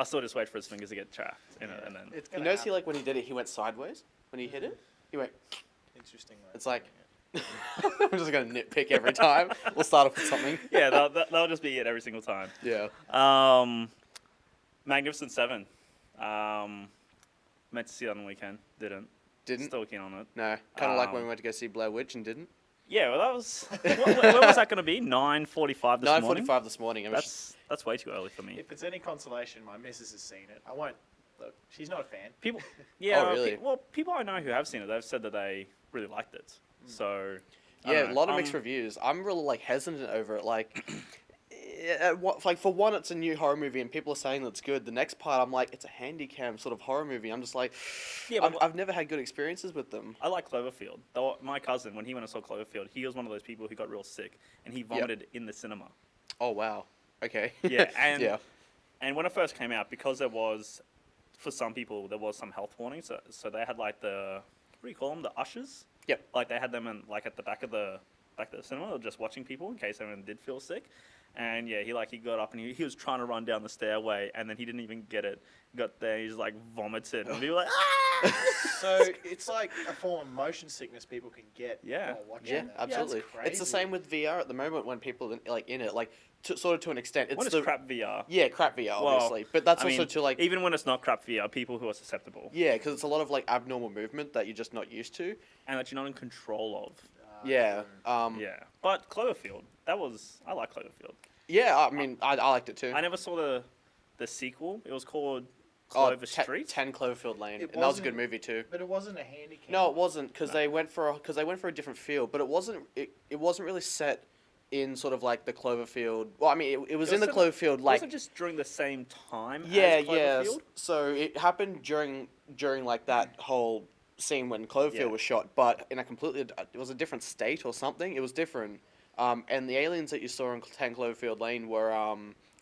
I'll still just wait for his fingers to get trapped in it, and then. You notice he, like, when he did it, he went sideways when he hit it. He went. Interesting. It's like. I'm just gonna nitpick every time. We'll start off with something. Yeah, that'll just be it every single time. Yeah. Magnificent Seven. Meant to see it on the weekend. Didn't. Still keen on it. No. Kind of like when we went to go see Blair Witch and didn't. Yeah, well, that was. When was that going to be? 9:45 this morning. 9:45 this morning. That's way too early for me. If it's any consolation, my missus has seen it. I won't. Look, she's not a fan. People. Yeah. Oh, really? People I know who have seen it, they've said that they really liked it. So. Yeah, a lot of mixed reviews. I'm really like hesitant over it. Like, for one, it's a new horror movie, and people are saying that's good. The next part, I'm like, it's a handy cam sort of horror movie. I'm just like, I've never had good experiences with them. I like Cloverfield. My cousin, when he went and saw Cloverfield, he was one of those people who got real sick, and he vomited in the cinema. Oh wow. Okay. Yeah, and when it first came out, because there was, for some people, there was some health warnings. So they had like what do you call them? The ushers. Yep. Like they had them in like at the back of the cinema, just watching people in case anyone did feel sick. And yeah, he got up and he was trying to run down the stairway, and then he didn't even get it. Got there, he just like vomited, and we were like, ah! So it's like a form of motion sickness people can get while watching that. Absolutely. Yeah, that's it's the same with VR at the moment when people like in it, like sort of to an extent. It's crap VR. Yeah, crap VR, obviously. But that's also to like even when it's not crap VR, people who are susceptible. Yeah, because it's a lot of like abnormal movement that you're just not used to, and that you're not in control of. Yeah. But Cloverfield, I like Cloverfield. Yeah, I mean, I liked it too. I never saw the sequel. It was called Clover Street. 10 Cloverfield Lane, and that was a good movie too. But it wasn't a handicap. No, it wasn't, because they went for a different field. But it wasn't really set in sort of like the Cloverfield. Well, I mean, it was in the Cloverfield like. It wasn't just during the same time. Yeah, as Cloverfield? So it happened during like that whole scene when Cloverfield was shot, but in it was a different state or something. It was different. And the aliens that you saw in 10 Cloverfield Lane were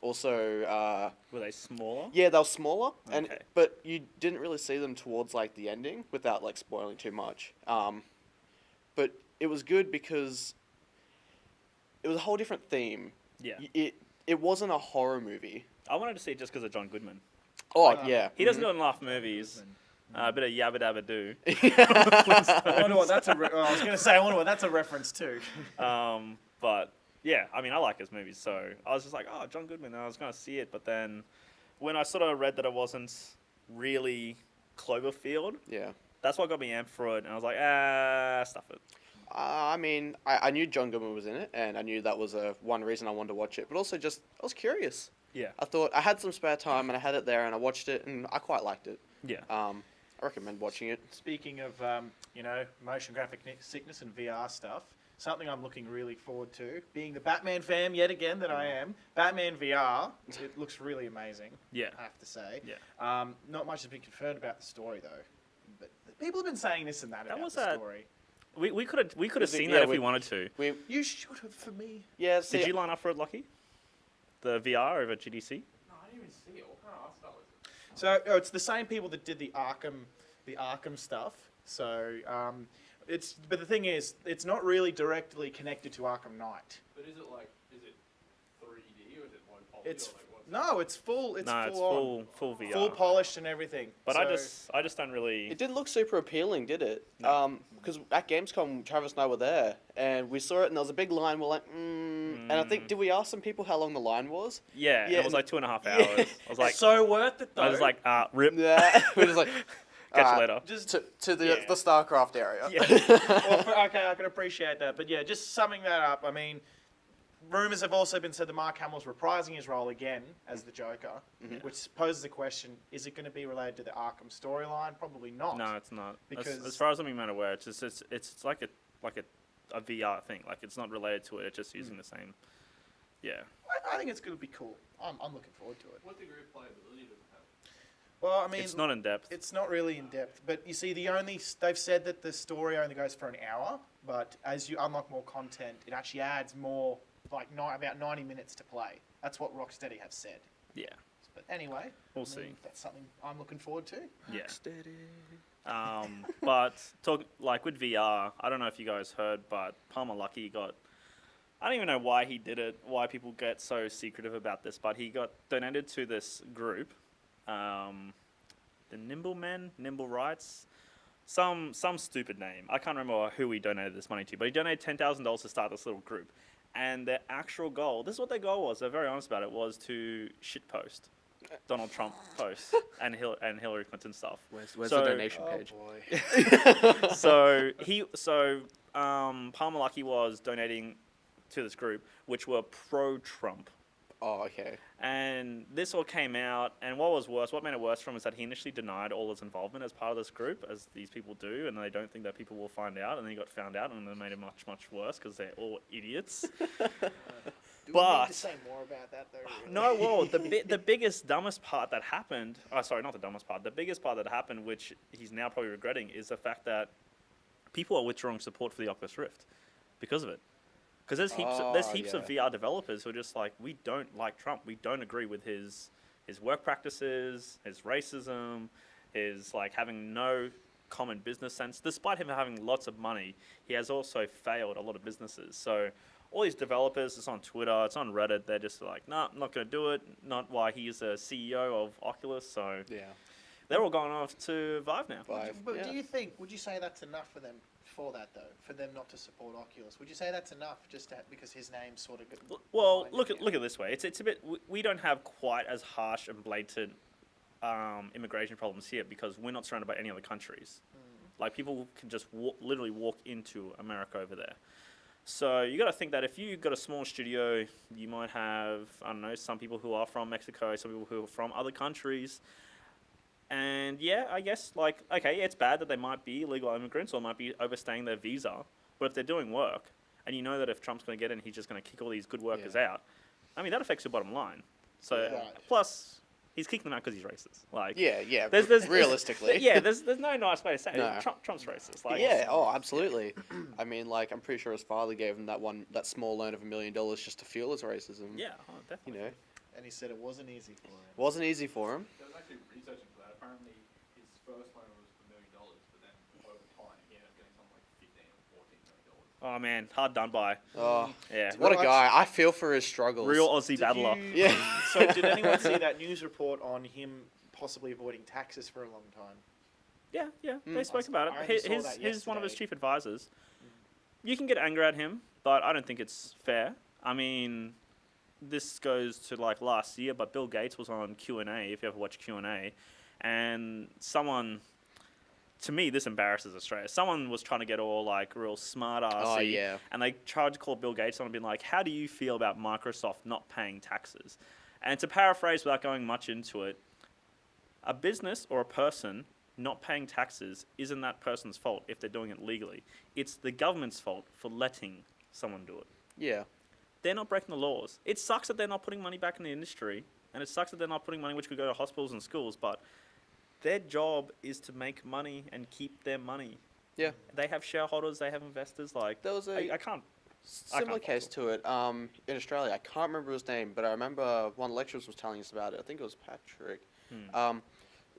also... were they smaller? Yeah, they were smaller, Okay. but you didn't really see them towards like the ending without like spoiling too much. But it was good because it was a whole different theme. Yeah. It wasn't a horror movie. I wanted to see it just because of John Goodman. Oh, yeah. He doesn't do enough movies. A bit of Yabba Dabba Doo. I wonder what that's I was going to say, I wonder what that's a reference to. But yeah, I mean, I like his movies, so I was just like, oh, John Goodman, and I was going to see it, but then when I sort of read that it wasn't really Cloverfield, that's what got me amped for it, and I was like, stuff it. I mean, I knew John Goodman was in it, and I knew that was one reason I wanted to watch it, but also just, I was curious. Yeah. I thought, I had some spare time, and I had it there, and I watched it, and I quite liked it. Yeah. I recommend watching it. Speaking of, motion graphic sickness and VR stuff, something I'm looking really forward to, being the Batman fan yet again that I am, Batman VR, it looks really amazing, I have to say. Yeah. Not much has been confirmed about the story, though. But people have been saying this and that about the story. We could have seen that if we wanted to. You should have for me. Yeah. Did you line up for it, Lucky? The VR over GDC? No, I didn't even see it. What kind of art style is it? So it's the same people that did the Arkham stuff. So but the thing is, it's not really directly connected to Arkham Knight. But is it 3D or is it low poly? It's full. It's full VR. Full polished and everything. But I just don't really. It didn't look super appealing, did it? No. Because at Gamescom, Travis and I were there, and we saw it, and there was a big line. We're like, And I think, did we ask some people how long the line was? Yeah, it was like 2.5 hours. I was like, so worth it though. I was like, rip. Yeah, we're just like. Catch you later. Just to the StarCraft area. Yeah. Okay, I can appreciate that. But yeah, just summing that up, I mean, rumours have also been said that Mark Hamill's reprising his role again as the Joker, which poses the question, is it going to be related to the Arkham storyline? Probably not. No, it's not. Because as far as I'm aware, it's like a VR thing. Like, it's not related to it. It's just using the same. Yeah. I think it's going to be cool. I'm looking forward to it. What degree of playability does it have? Well, I mean, it's not in depth. It's not really in depth, but you see, they've said that the story only goes for an hour, but as you unlock more content, it actually adds more, like about 90 minutes to play. That's what Rocksteady have said. Yeah. But anyway, we'll see. That's something I'm looking forward to. Yeah. But with VR, I don't know if you guys heard, but Palmer Luckey I don't even know why he did it, why people get so secretive about this, but he got donated to this group the Nimble Men, Nimble Rights, some stupid name. I can't remember who he donated this money to, but he donated $10,000 to start this little group. And their actual goal, this is what their goal was, they're very honest about it, was to shitpost Donald Trump posts and Hillary Clinton stuff. Where's the donation page? Boy. So Palmer Luckey was donating to this group, which were pro-Trump. Oh, okay. And this all came out, and what made it worse for him is that he initially denied all his involvement as part of this group, as these people do, and they don't think that people will find out, and then he got found out, and it made it much, much worse, because they're all idiots. Do we need to say more about that, though? Really? No, well, the biggest, dumbest part that happened, sorry, not the dumbest part, the biggest part that happened, which he's now probably regretting, is the fact that people are withdrawing support for the Oculus Rift because of it. Because there's heaps of VR developers who are just like, we don't like Trump. We don't agree with his work practices, his racism, his like having no common business sense. Despite him having lots of money, he has also failed a lot of businesses. So all these developers, it's on Twitter, it's on Reddit, they're just like, nah, I'm not going to do it. Not why he's a CEO of Oculus. So they're all going off to Vive now. But do you think, would you say that's enough for them? For that though, for them not to support Oculus, would you say that's enough just because his name's sort of? Well, look at it this way. It's a bit. We don't have quite as harsh and blatant immigration problems here because we're not surrounded by any other countries. Like people can just literally walk into America over there. So you got to think that if you got a small studio, you might have some people who are from Mexico, some people who are from other countries. And yeah, I guess it's bad that they might be illegal immigrants or might be overstaying their visa. But if they're doing work, and you know that if Trump's going to get in, he's just going to kick all these good workers out. I mean, that affects your bottom line. So plus, he's kicking them out because he's racist. There's realistically, there's no nice way to say it. Trump's racist. Absolutely. I mean, I'm pretty sure his father gave him that small loan of $1 million just to fuel his racism. Yeah, definitely. You know, and he said it wasn't easy for him. Wasn't easy for him. There was actually researching for that. Apparently, his first loan was $1 million, but then over time he ended up getting something like $15 or $14 million. Oh man, hard done by. Oh yeah. What a guy! I feel for his struggles. Real Aussie battler. So did anyone see that news report on him possibly avoiding taxes for a long time? Yeah. They spoke about it. He's one of his chief advisors. You can get angry at him, but I don't think it's fair. I mean, this goes to last year, but Bill Gates was on Q&A, if you ever watch Q&A, and someone, to me, this embarrasses Australia. Someone was trying to get all real smart-assy, and they tried to call Bill Gates on and be like, how do you feel about Microsoft not paying taxes? And to paraphrase without going much into it, a business or a person not paying taxes isn't that person's fault if they're doing it legally. It's the government's fault for letting someone do it. Yeah. They're not breaking the laws. It sucks that they're not putting money back in the industry, and it sucks that they're not putting money which could go to hospitals and schools, but their job is to make money and keep their money. Yeah. They have shareholders, they have investors, There was I can't... Similar case to it in Australia. I can't remember his name, but I remember one of the lecturers was telling us about it. I think it was Patrick.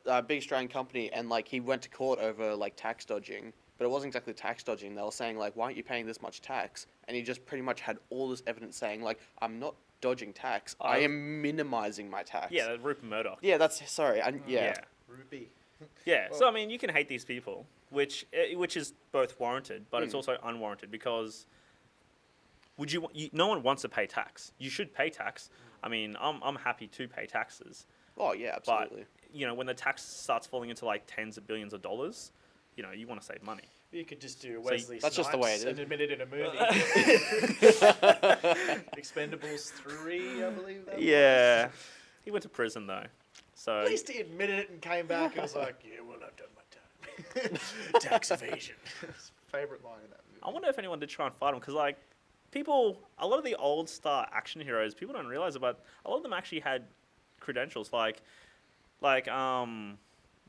A big Australian company, and he went to court over tax dodging. But it wasn't exactly tax dodging. They were saying, why aren't you paying this much tax? And he just pretty much had all this evidence saying, I'm not dodging tax. I am minimizing my tax. Yeah, Rupert Murdoch. Yeah, sorry. Rupee. Yeah, well, so, I mean, you can hate these people, which is both warranted, but it's also unwarranted, because no one wants to pay tax. You should pay tax. I mean, I'm happy to pay taxes. Oh, yeah, absolutely. But, when the tax starts falling into, tens of billions of dollars... you want to save money. You could just do Wesley That's Snipes just the way it is. and admit it in a movie. Expendables 3, I believe that was. He went to prison, though. So at least he admitted it and came back and was like, yeah, well, I've done my time. Tax evasion. His favourite line in that movie. I wonder if anyone did try and fight him, because, a lot of the old star action heroes, people don't realize it, but a lot of them actually had credentials,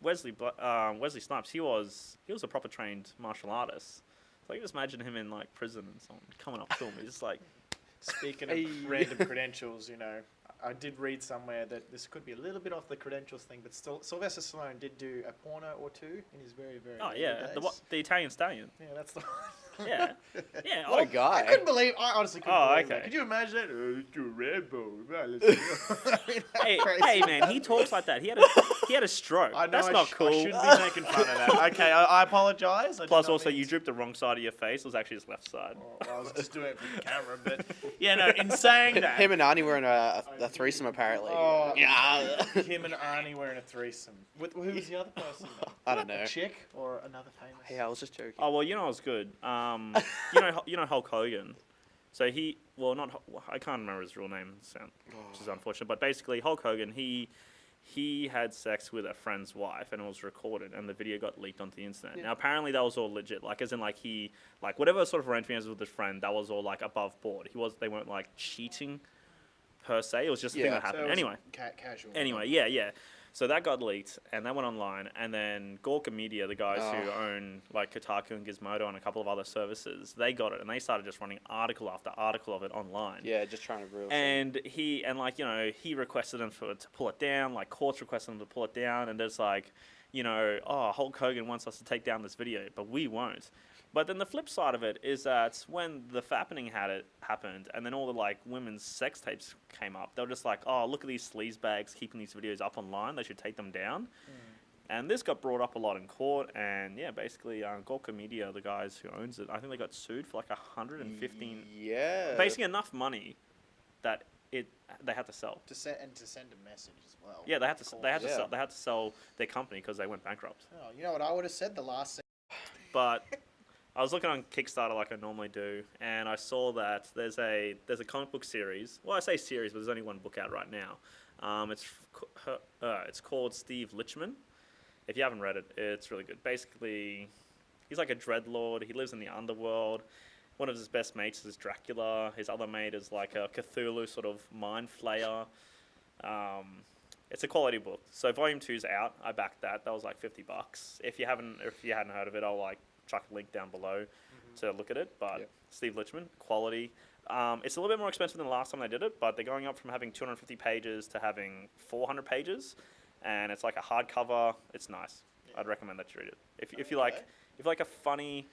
Wesley Snipes, he was a proper trained martial artist. So I can just imagine him in prison and someone coming up to him. He's just Speaking of random credentials, I did read somewhere that this could be a little bit off the credentials thing, but still, Sylvester Stallone did do a porno or two in his very, very early days. The Italian Stallion. Yeah, that's the one. Yeah. Yeah. What a guy. I couldn't believe. I honestly couldn't believe that. okay. Could you imagine that? It's a Rambo. Hey, man, he talks like that. He had a stroke. I know That's not cool. I shouldn't be making fun of that. Okay, I apologise. Plus, also, you drooped the wrong side of your face. It was actually his left side. I was just doing it for the camera, but yeah, no. In saying that, Him and Arnie were in a threesome apparently. Oh, Yeah. him and Arnie were in a threesome. Who was the other person? I don't know. A chick or another famous? Hey, I was just joking. Oh well, you know it was good. You know Hulk Hogan. So I can't remember his real name, which is unfortunate. But basically, Hulk Hogan, he had sex with a friend's wife, and it was recorded, and the video got leaked onto the internet. Yeah. Now, apparently, that was all legit. Like, as in, like whatever sort of arrangement he has with his friend, that was all like above board. They weren't like cheating per se. It was just a thing that happened. So anyway, casual. Anyway, yeah. So that got leaked, and that went online, and then Gawker Media, the guys who own like Kotaku and Gizmodo and a couple of other services, they got it, and they started just running article after article of it online. Yeah, just trying to real. And he requested them to pull it down, like courts requested them to pull it down, and there's like, Hulk Hogan wants us to take down this video, but we won't. But then the flip side of it is that when the fappening happened, and then all the like women's sex tapes came up, they were just like, oh, look at these sleazebags keeping these videos up online. They should take them down. And this got brought up a lot in court. And yeah, basically, Gawker Media, the guys who owns it, I think they got sued for like 115. Yeah. Basically enough money that they had to sell. To send a message as well. Yeah, they had to sell their company because they went bankrupt. Oh, you know what I would have said the last. But I was looking on Kickstarter like I normally do, and I saw that there's a comic book series. Well, I say series, but there's only one book out right now. It's called Steve Lichtman. If you haven't read it, it's really good. Basically, he's like a dreadlord. He lives in the underworld. One of his best mates is Dracula. His other mate is like a Cthulhu sort of mind flayer. It's a quality book. So Volume 2's out. I backed that. That was like $50. If you hadn't heard of it, I'll like chuck a link down below to look at it. But Steve Lichtman, quality. It's a little bit more expensive than the last time they did it, but they're going up from having 250 pages to having 400 pages, and it's like a hardcover. It's nice. I'd recommend that you read it. If you like a funny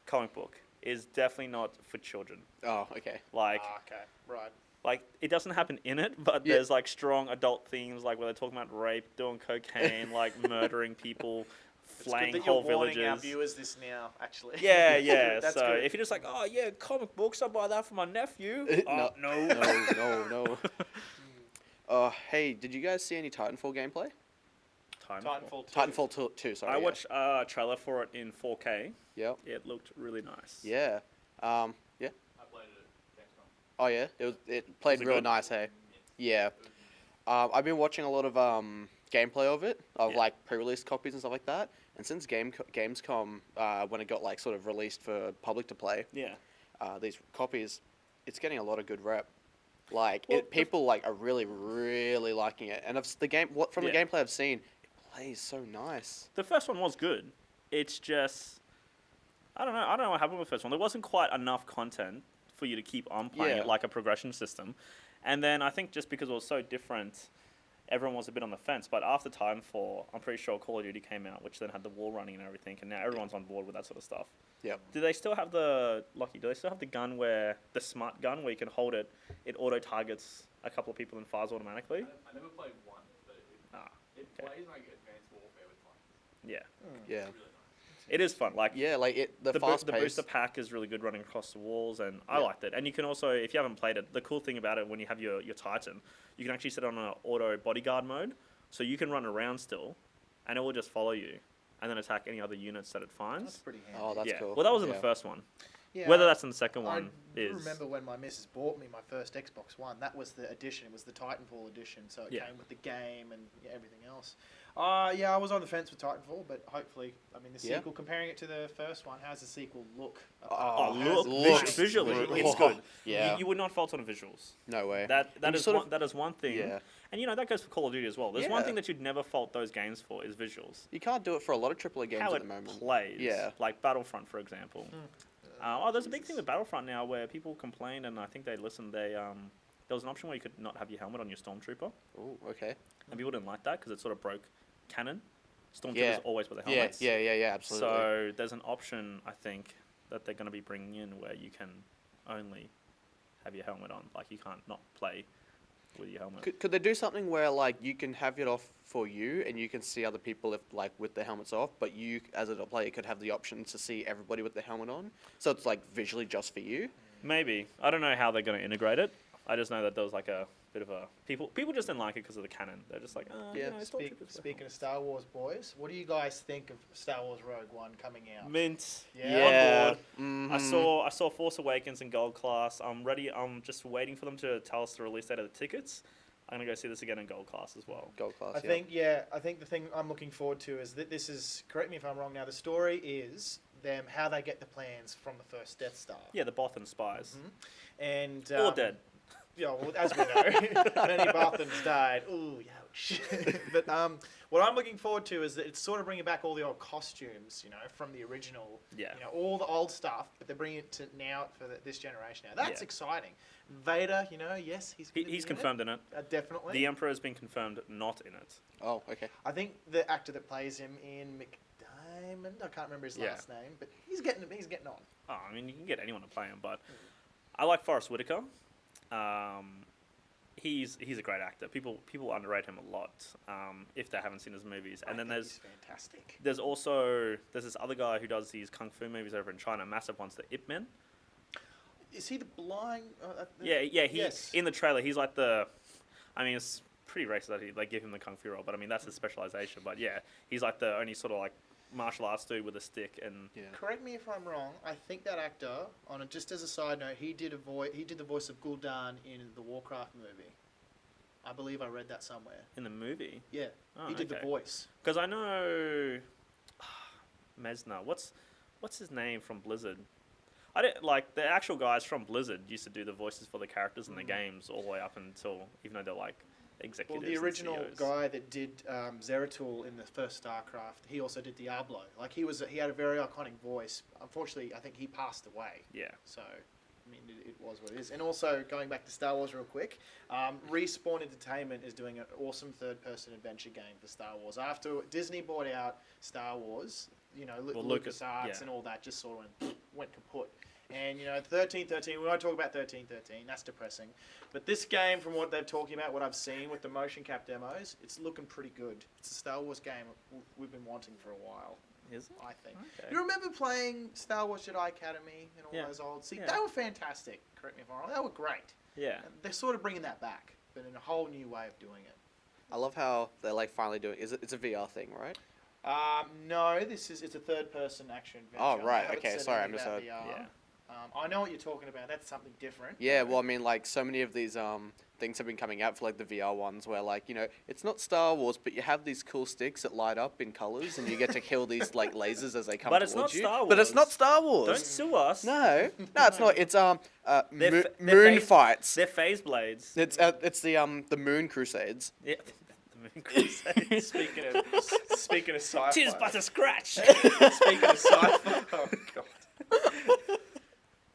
comic book, is definitely not for children. Oh, okay. Okay, right. Like, it doesn't happen in it, but there's like strong adult themes, like where they're talking about rape, doing cocaine, like murdering people, flaying whole villages. Warning our viewers this now, actually. Yeah. That's so good. if you're just like, oh yeah, comic books, I'll buy that for my nephew. No. Hey, did you guys see any Titanfall gameplay? Titanfall 2, sorry. I watched a trailer for it in 4K. Yep. It looked really nice. Yeah. Yeah. I played it at Gamescom. Oh yeah, it played real nice, hey. Yeah. I've been watching a lot of gameplay of it, like pre-release copies and stuff like that. And since Gamescom, when it got like sort of released for public to play, these copies, it's getting a lot of good rep. Like people like are really, really liking it. And the gameplay I've seen, it plays so nice. The first one was good. It's just, I don't know what happened with the first one. There wasn't quite enough content for you to keep on playing it like a progression system. And then I think just because it was so different, everyone was a bit on the fence. But after Titanfall, I'm pretty sure Call of Duty came out, which then had the wall running and everything, and now everyone's on board with that sort of stuff. Yep. Do they still have the gun the smart gun where you can hold it, it auto targets a couple of people and fires automatically? I never played one, but it plays like Advanced Warfare with fun. Yeah. Yeah. It's really nice. It is fun. Like the fast pace. The booster pack is really good running across the walls, and I liked it. And you can also, if you haven't played it, the cool thing about it when you have your Titan, you can actually set it on an auto bodyguard mode, so you can run around still, and it will just follow you, and then attack any other units that it finds. That's pretty handy. Oh, that's cool. Well, that was in the first one. Yeah, Whether that's in the second one I remember when my missus bought me my first Xbox One. That was the edition. It was the Titanfall edition, so it came with the game and everything else. I was on the fence with Titanfall, but hopefully, the sequel, comparing it to the first one, how's the sequel look? Visually, it's good. Yeah. You would not fault on the visuals. No way. That is one thing. Yeah. And that goes for Call of Duty as well. There's one thing that you'd never fault those games for is visuals. You can't do it for a lot of AAA games How at the moment. How it plays. Yeah. Like Battlefront, for example. There's a big thing with Battlefront now where people complained, and I think they listened. There was an option where you could not have your helmet on your Stormtrooper. Oh, okay. And people didn't like that because it sort of broke canon. Stormtroopers always wear the helmets. Yeah, absolutely. So there's an option, I think, that they're going to be bringing in where you can only have your helmet on. Like, you can't not play with your helmet. Could they do something where, like, you can have it off for you and you can see other people if, like, with their helmets off, but you, as a player, could have the option to see everybody with their helmet on? So it's, like, visually just for you? Maybe. I don't know how they're going to integrate it. I just know that there was, like, a bit of a... People just didn't like it because of the canon. They're just like, Yeah. Speaking of Star Wars, boys, what do you guys think of Star Wars Rogue One coming out? Mint. Yeah. On board. Mhm. I saw Force Awakens in Gold Class. I'm ready. I'm just waiting for them to tell us the release date of the tickets. I'm going to go see this again in Gold Class as well. Gold Class, I think the thing I'm looking forward to is that this is, correct me if I'm wrong now, the story is them, how they get the plans from the first Death Star. Yeah, the Bothan spies. And All dead. Yeah, well, as we know, many Bothans died. Ooh, ouch. But what I'm looking forward to is that it's sort of bringing back all the old costumes, you know, from the original. Yeah. You know, all the old stuff, but they're bringing it to now for this generation. Now that's Yeah. exciting. Vader, you know, yes, He's confirmed in it. Definitely. The Emperor has been confirmed not in it. Oh, okay. I think the actor that plays him, Ian McDiamond, I can't remember his last name, but he's getting on. Oh, I mean, you can get anyone to play him, but I like Forrest Whitaker. He's a great actor. People underrate him a lot if they haven't seen his movies. And then he's fantastic. there's this other guy who does these kung fu movies over in China, massive ones, the Ip Man. Is he the blind? Yeah. Yes. In the trailer, he's like the. I mean, it's pretty racist that they give him the kung fu role, but I mean that's his specialization. But yeah, he's like the only sort of like martial arts dude with a stick and. Yeah. Correct me if I'm wrong. I think that actor, just as a side note, he did the voice of Gul'dan in the Warcraft movie. I believe I read that somewhere. In the movie. Yeah, Oh, he did the okay. voice. Because I know Mesner. What's his name from Blizzard? I didn't like the actual guys from Blizzard used to do the voices for the characters in the games all the way up until even though they're like executives. Well, the original and CEOs. guy that did Zeratul in the first StarCraft, he also did Diablo. Like he had a very iconic voice. Unfortunately, I think he passed away. Yeah. So, I mean, it was what it is. And also, going back to Star Wars real quick, Respawn Entertainment is doing an awesome third-person adventure game for Star Wars. After Disney bought out Star Wars, you know, LucasArts and all that just sort of went kaput. And, you know, 1313, we won't talk about 1313, that's depressing. But this game, from what they're talking about, what I've seen with the motion cap demos, it's looking pretty good. It's a Star Wars game we've been wanting for a while. Is it? I think. Okay. You remember playing Star Wars Jedi Academy and all those old... See, they were fantastic, correct me if I'm wrong. They were great. Yeah. And they're sort of bringing that back, but in a whole new way of doing it. I love how they're like finally doing. It's a VR thing, right? No, it's a third-person action adventure. Oh, right, I haven't okay, said sorry, I anything about misheard. VR. Yeah. I know what you're talking about. That's something different. Yeah, well, I mean, like, so many of these things have been coming out for, like, the VR ones where, like, you know, it's not Star Wars, but you have these cool sticks that light up in colors, and you get to kill these, like, lasers as they come But towards it's not you. Star Wars. But it's not Star Wars. Don't sue us. No, it's not. It's, They're moon phase- fights. They're phase blades. It's the Moon Crusades. Yeah. The Moon Crusade. Speaking of sci-fi. Tis but a scratch. Speaking of sci-fi. Oh, God.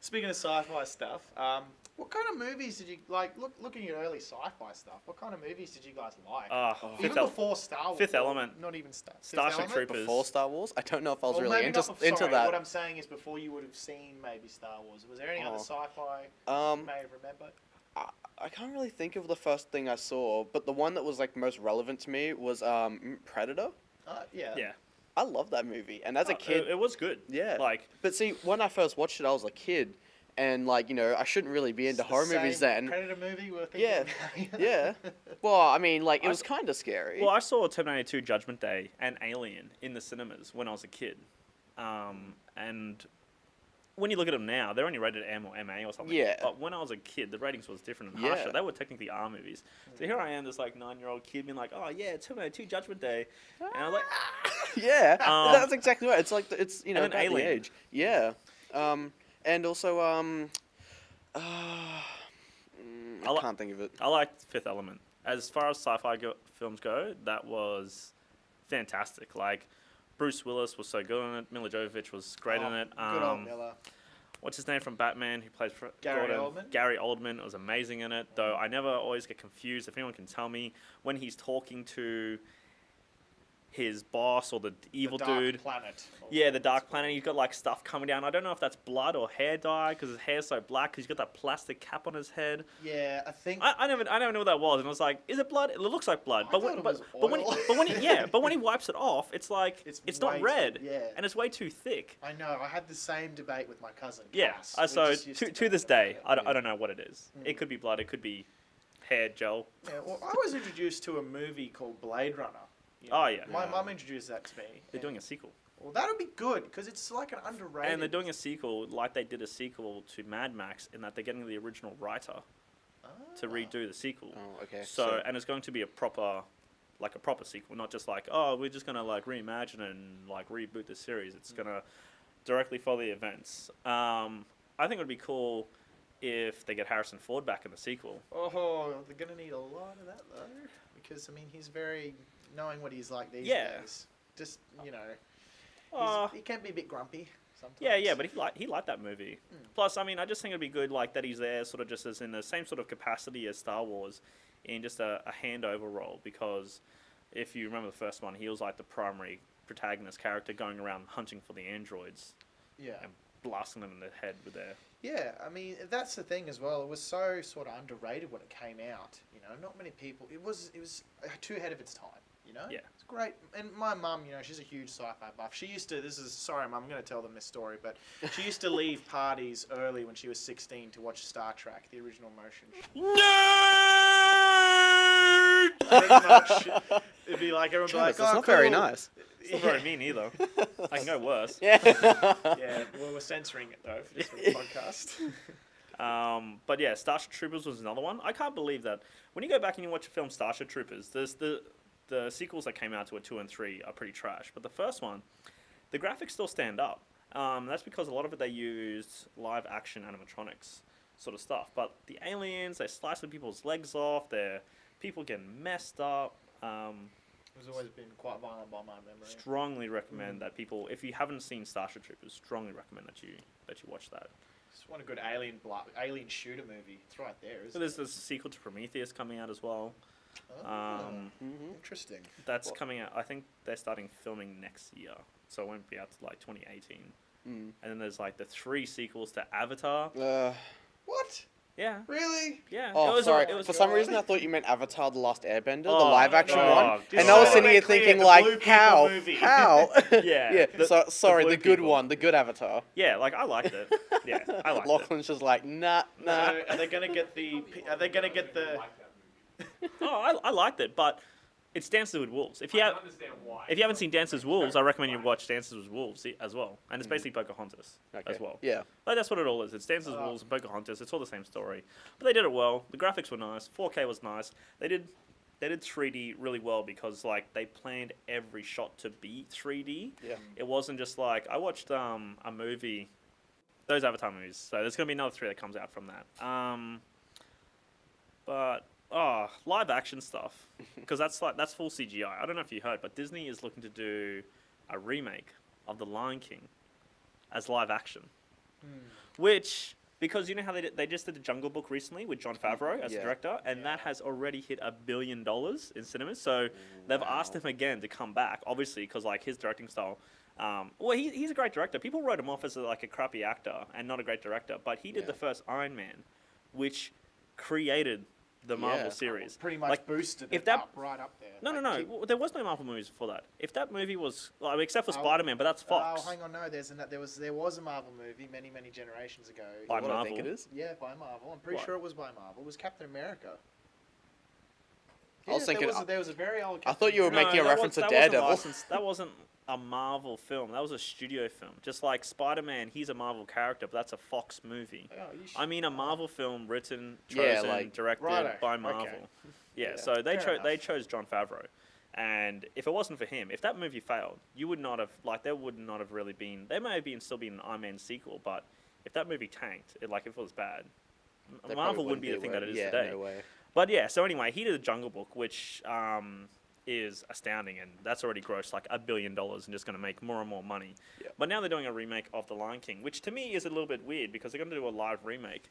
Speaking of sci-fi stuff, what kind of movies did you like? Looking at early sci-fi stuff, what kind of movies did you guys like? Even before Star Wars. Fifth Element. Not even Star. Starship Troopers. Before Star Wars? I don't know if I was Or really maybe into not before, that. What I'm saying is before you would have seen maybe Star Wars. Was there any other sci-fi you may have remembered? I can't really think of the first thing I saw, but the one that was like most relevant to me was Predator. Yeah. Yeah. I love that movie, and as a kid, It was good. yeah. Like, But see, when I first watched it, I was a kid, and like you know, I shouldn't really be into horror movies then. Predator movie we're thinking Yeah, about. yeah. Well, I mean, like it was kind of scary. well, I saw Terminator 2 Judgment Day and Alien in the cinemas when I was a kid. And when you look at them now, they're only rated M or MA or something. Yeah. But when I was a kid, the ratings was different and Yeah. harsher. They were technically R movies. So here I am, this like 9-year-old kid being like, oh yeah, Terminator 2 Judgment Day. And I was like, Yeah, Um, that's exactly right. It's like it's you know and then about the Alien. age. Yeah. And also I li- can't think of it. I liked Fifth Element. As far as sci-fi films go, that was fantastic. Like, Bruce Willis was so good in it. Mila Jovovich was great in it. Good old Miller. What's his name from Batman? Who plays for Gary Gordon? Oldman? Gary Oldman was amazing in it. Though I never always get confused. If anyone can tell me when he's talking to his boss or the evil the Dark dude. Planet. Yeah, the Dark Planet. He's got like stuff coming down. I don't know if that's blood or hair dye because his hair's so black. Because he's got that plastic cap on his head. Yeah, I think. I never knew what that was, and I was like, "Is it blood? It looks like blood." I thought it was oil. But when he wipes it off, it's like it's not way red, too- yeah. and it's way too thick. I know. I had the same debate with my cousin. Yeah. Cass. We So just used to go this over day, it. I don't know what it is. It could be blood. It could be hair gel. Yeah, well, I was introduced to a movie called Blade Runner. You Oh, yeah. My mum introduced that to me. They're doing a sequel. Well, that'll be good because it's like an underrated. And they're doing a sequel like they did a sequel to Mad Max in that they're getting the original writer to redo the sequel. Oh, okay. So and it's going to be a proper sequel, not just like, oh, we're just going to like reimagine and like reboot the series. It's going to directly follow the events. I think it would be cool if they get Harrison Ford back in the sequel. Oh, they're going to need a lot of that though, because I mean he's very knowing what he's like these Yeah. days. Just Uh, he can be a bit grumpy sometimes. Yeah, but he liked that movie. Plus, I mean, I just think it'd be good like that he's there sort of just as in the same sort of capacity as Star Wars in just a handover role, because if you remember the first one, he was like the primary protagonist character going around hunting for the androids Yeah. and blasting them in the head with their... Yeah, I mean that's the thing as well. It was so sort of underrated when it came out. You know, not many people. It was too ahead of its time. You know. Yeah. It's great. And my mum, you know, she's a huge sci-fi buff. She used to. Sorry, Mum, I'm going to tell them this story, but she used to leave parties early when she was 16 to watch Star Trek, the original motion. Pretty much. It'd be like everyone would be like, Travis, "Oh, that's not cool." very nice. It's not very mean either. I can go worse. Yeah. Yeah, well, we're censoring it though for this podcast. But yeah, Starship Troopers was another one. I can't believe that when you go back and you watch the film Starship Troopers, there's the sequels that came out to it 2 and 3 are pretty trash. But the first one, the graphics still stand up. That's because a lot of it they used live action animatronics sort of stuff. But the aliens, they're slicing people's legs off. They're people getting messed up. It's always been quite violent by my memory. Strongly recommend that people, if you haven't seen Starship Troopers, strongly recommend that you watch that. Just want a good alien shooter movie. It's right there, So isn't there's this sequel to Prometheus coming out as well. Interesting. That's coming out. I think they're starting filming next year, so it won't be out to like 2018. And then there's like the 3 sequels to Avatar. What? Yeah. Really? Yeah. Oh, sorry. It was For some reason, I thought you meant Avatar: The Last Airbender, the Oh, live-action no. one, Just and I was so sitting here we're clear, thinking the like, Blue People how, movie. how? Yeah. So, sorry, Blue the good People. one, the good Avatar. Yeah, like I liked it. Yeah, I liked it. Lachlan's just like, nah. So are they gonna get the? Are they gonna get the? Oh, I liked it, but it's Dances with Wolves. If you I understand why. if you haven't seen Dances with Wolves, I recommend you watch Dances with Wolves as well. And it's basically Pocahontas as well. Yeah. Like that's what it all is. It's Dances with Wolves and Pocahontas. It's all the same story. But they did it well. The graphics were nice. 4K was nice. They did 3D really well because like they planned every shot to be 3D. Yeah. It wasn't just like I watched a movie, those Avatar movies. So there's gonna be another 3 that comes out from that. But live action stuff, because that's full CGI. I don't know if you heard, but Disney is looking to do a remake of The Lion King as live action, which because you know how they just did the Jungle Book recently with Jon Favreau as the director, and that has already hit $1 billion in cinemas. So they've asked him again to come back, obviously because like his directing style. Well, he's a great director. People wrote him off as like a crappy actor and not a great director, but he did the first Iron Man, which created the Marvel series. Pretty much like, boosted if it that- up, right up there. No, Like, Well, there was no Marvel movies before that. If that movie was, well, except for Spider-Man, but that's Fox. Oh, hang on, no. There was a Marvel movie many generations ago. By What Marvel. I think it is. Yeah, by Marvel. I'm pretty What? sure it was by Marvel. It was Captain America. I was thinking. There was a very old. I thought you were making a that reference to that wasn't Daredevil. licensed- That wasn't a Marvel film. That was a studio film. Just like Spider-Man, he's a Marvel character, but that's a Fox movie. Oh, you I mean, a Marvel film written, Yeah, chosen, like- directed Righto, by okay. Marvel. Yeah, Yeah, so they fair they enough. chose Jon Favreau, and if it wasn't for him, if that movie failed, you would not have there would not have really been. There may have been still been an Iron Man sequel, but if that movie tanked, if it was bad, They Marvel probably wouldn't be the thing that it is today. No way. But yeah, so anyway, he did a Jungle Book, which is astounding, and that's already grossed like $1 billion and just going to make more and more money. Yep. But now they're doing a remake of The Lion King, which to me is a little bit weird because they're going to do a live remake.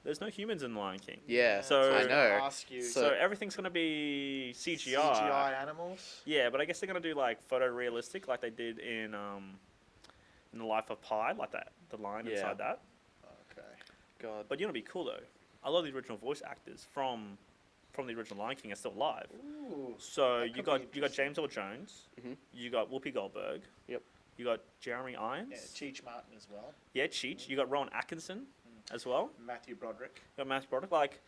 there's no humans in The Lion King. Yeah, so I know. Ask you. So everything's gonna be CGI. CGI animals. Yeah, but I guess they're gonna do like photorealistic, like they did in The Life of Pi, like that, the lion inside that. Okay. God. But you know, what'd be cool though. A lot of the original voice actors from the original Lion King are still alive. Ooh, So that you could got be you got interesting. James Earl Jones, Mhm. you got Whoopi Goldberg. Yep. You got Jeremy Irons. Yeah, Cheech Martin as well. Yeah, Cheech. You got Rowan Atkinson as well. Matthew Broderick. You got Matthew Broderick. Like,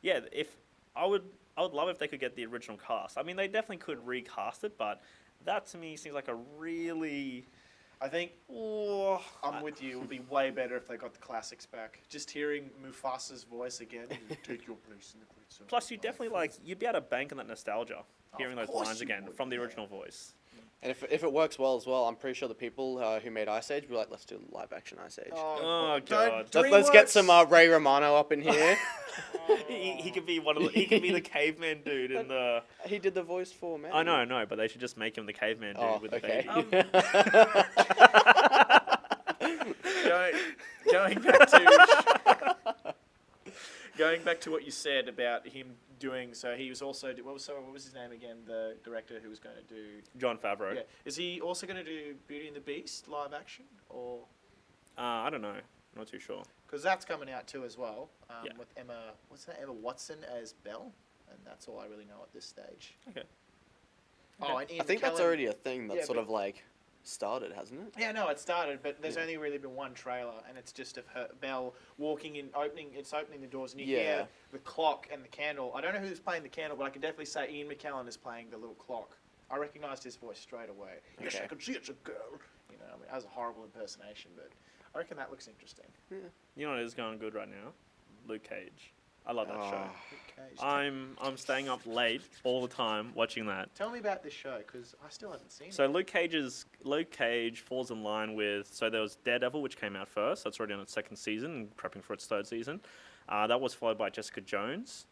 yeah, if I would love if they could get the original cast. I mean, they definitely could recast it, but that to me seems like a really. I think I'm with you. It would be way better if they got the classics back. Just hearing Mufasa's voice again. Take your place in the great circle. Plus, you definitely you'd be able to bank on that nostalgia, hearing those course lines you again would, from the yeah. original voice. And if it works well as well, I'm pretty sure the people who made Ice Age will be like, let's do live action Ice Age. Oh, don't- God. Let's get some Ray Romano up in here. He could be he could be the caveman dude in the. He did the voice for man. I know, but they should just make him the caveman dude with the baby. Going back to what you said about him doing, so he was also what was his name again? The director who was going to do. John Favreau. Yeah, is he also going to do Beauty and the Beast live action or? I don't know. I'm not too sure. Because that's coming out too as well. Yeah. With Emma Watson as Belle, and that's all I really know at this stage. Okay. Oh, and Ian I think that's McKellen- already a thing that's Yeah, sort but- of like started, hasn't it? Yeah, no, it started, but there's Yeah. only really been one trailer, and it's just of her Belle walking in, opening the doors, and you Yeah. hear the clock and the candle. I don't know who's playing the candle, but I can definitely say Ian McKellen is playing the little clock. I recognised his voice straight away. Yes, Okay. I can see it's a girl. You know, I mean, that was a horrible impersonation, but I reckon that looks interesting. You know what is going good right now? Luke Cage. I love that show. Okay, I'm staying up late all the time watching that. tell me about this show, because I still haven't seen So it. Luke Cage falls in line with, so there was Daredevil, which came out first. That's already on its second season and prepping for its third season. That was followed by Jessica Jones,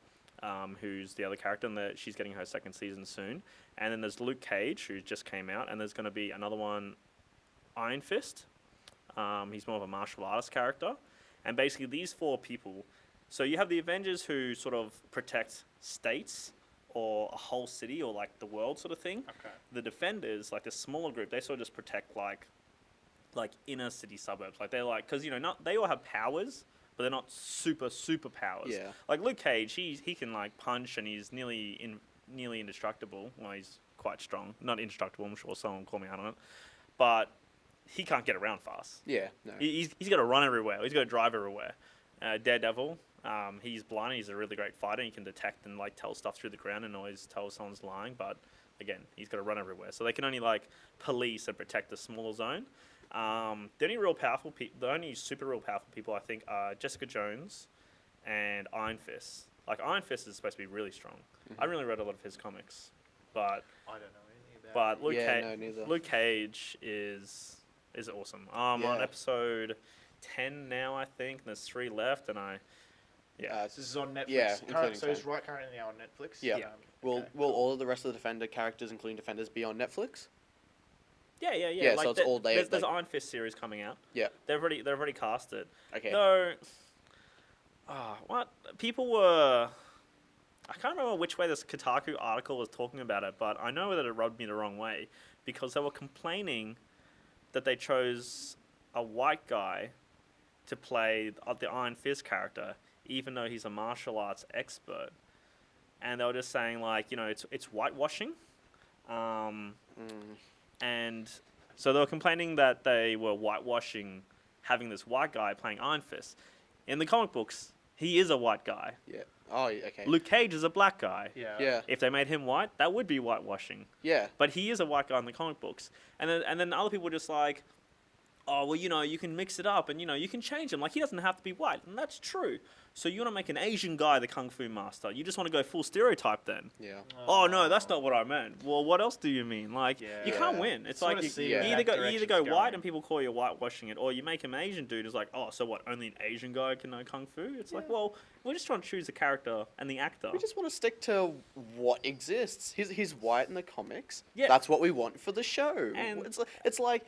who's the other character, and she's getting her second season soon. And then there's Luke Cage, who just came out, and there's going to be another one, Iron Fist. He's more of a martial artist character. And basically these four people, so you have the Avengers who sort of protect states or a whole city or like the world sort of thing. Okay. The Defenders, like the smaller group, they sort of just protect like inner city suburbs. Like they're like, because they all have powers, but they're not super powers. Yeah. Like Luke Cage, he can like punch and he's nearly indestructible. Well, he's quite strong. Not indestructible. I'm sure someone will call me out on it, but he can't get around fast. Yeah. No. He's got to run everywhere. He's got to drive everywhere. Daredevil, he's blind. He's a really great fighter. He can detect and like tell stuff through the ground and always tell if someone's lying. But again, he's got to run everywhere. So they can only like police and protect the smaller zone. The only super real powerful people I think are Jessica Jones and Iron Fist. Like Iron Fist is supposed to be really strong. I haven't really read a lot of his comics, but I don't know anything about Luke no, neither. Luke Cage is awesome. On Yeah. episode 10 now, I think. And there's 3 left, and This is on Netflix. Yeah, including So it's 10. right currently now on Netflix. Yeah. Yeah. Will Okay, will cool. all of the rest of the Defender characters, including Defenders, be on Netflix? Yeah. Yeah, so it's all day, There's like- an Iron Fist series coming out. Yeah. They've already cast it. Okay. Though, what people were, I can't remember which way this Kotaku article was talking about it, but I know that it rubbed me the wrong way because they were complaining that they chose a white guy to play the Iron Fist character, even though he's a martial arts expert, and they were just saying like, it's whitewashing. And so they were complaining that they were whitewashing having this white guy playing Iron Fist. In the comic books, he is a white guy. Yeah. Oh, yeah, okay. Luke Cage is a black guy. Yeah. Yeah. If they made him white, that would be whitewashing. Yeah. But he is a white guy in the comic books. And then other people were just like, oh, well, you can mix it up and, you can change him. Like, he doesn't have to be white. And that's true. So you want to make an Asian guy the Kung Fu master. You just want to go full stereotype then. Yeah. Oh, no, that's not what I meant. Well, what else do you mean? Like, you Yeah. can't win. It's Sort like of see you where either that go direction's white going. and people call you whitewashing it, or you make him Asian dude. It's like, oh, so what? Only an Asian guy can know Kung Fu? It's like, well, we're just trying to choose the character and the actor. We just want to stick to what exists. He's white in the comics. Yeah. That's what we want for the show. And- It's like